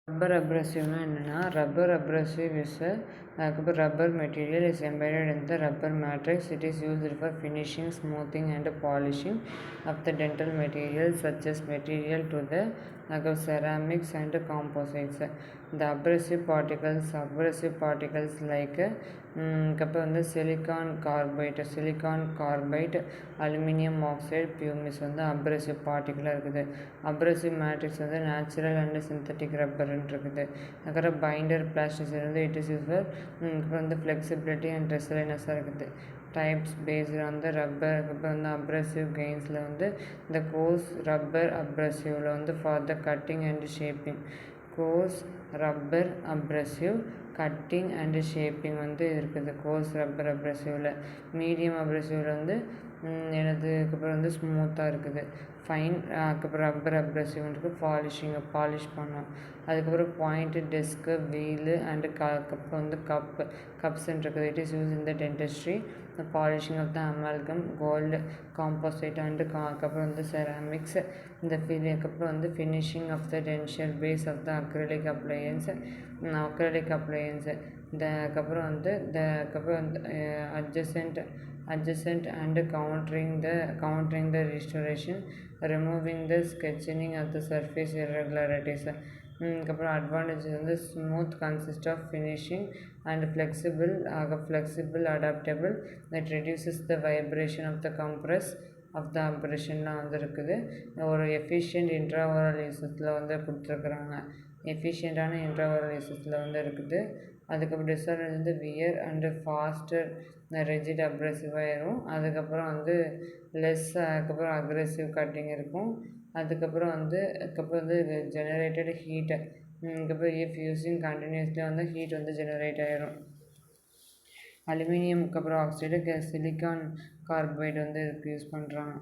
Rubber அப்ரசிவ்னா என்னென்னா rubber abrasive is அதுக்கப்புறம் rubber material is embedded in the rubber matrix. It is used for finishing, smoothing and polishing of the dental materials such as material to the ceramics and composites. The abrasive particles like அப்புறம் வந்து silicon carbide aluminium oxide pumice வந்து abrasive பார்ட்டிக்கலாக இருக்குது. Abrasive matrix வந்து natural and synthetic ரப்பர்னு இருக்குது. அதுக்கப்புறம் binder plasticity வந்து it is useful. இப்போ வந்து ஃப்ளெக்சிபிலிட்டி அண்ட் ரெசிலியன்ஸாக இருக்குது. Types based on the rubber. அப்புறம் வந்து அப்ரசிவ் கெயின்ஸில் வந்து இந்த கோர்ஸ் ரப்பர் அப்ரசிவில் வந்து for the cutting and shaping. Course rubber abrasive cutting and shaping வந்து இருக்குது கோர்ஸ் ரப்பர் அப்ரசிவில். மீடியம் அப்ரசிவில் வந்து அதுக்கப்புறம் வந்து ஸ்மூத்தாக இருக்குது. ஃபைன் அதுக்கப்புறம் ரப்பர் அப்ரசிவ் இருக்குது பாலிஷ் பண்ணோம். அதுக்கப்புறம் பாயிண்ட்டு டெஸ்க்கு வீலு அண்டு அப்புறம் வந்து கப்ஸ்ன்னு இருக்குது. It is use in the dentistry. The polishing of the amalgam, gold, composite and அதுக்கப்புறம் வந்து ceramics. இந்த அதுக்கப்புறம் வந்து finishing of the denture base of the acrylic appliance. அதுக்கப்புறம் வந்து adjacent and countering the restoration, removing the sketching of the surface irregularities. அதுக்கப்புறம் advantage வந்து smooth consist of finishing and flexible adaptable. That reduces the vibration of the compress of the அப்ரேஷன்லாம் வந்து இருக்குது. ஒரு efficient இன்ட்ராவரல் யூசஸில் வந்து கொடுத்துருக்குறாங்க. எஃபிஷியண்ட்டான இன்ட்ராவரல் யூசஸில் வந்து இருக்குது. அதுக்கப்புறம் டிஸ்அட்வான்டேஜ் வந்து வியர் அண்டு ஃபாஸ்டர் ரெஜிட் அப்ரெசிவாயிரும். அதுக்கப்புறம் வந்து அதுக்கப்புறம் அக்ரெசிவ் கட்டிங் இருக்கும். அதுக்கப்புறம் வந்து ஜெனரேட்டட் ஹீட்டு. அதுக்கப்புறம் இஃப் யூஸிங் கண்டினியூஸ்லி வந்து ஹீட் வந்து ஜெனரேட் ஆகிரும். அலுமினியம்க்கு அப்புறம் ஆக்சைடு சிலிக்கான் கார்பைடு வந்து இதுக்கு யூஸ் பண்ணுறாங்க.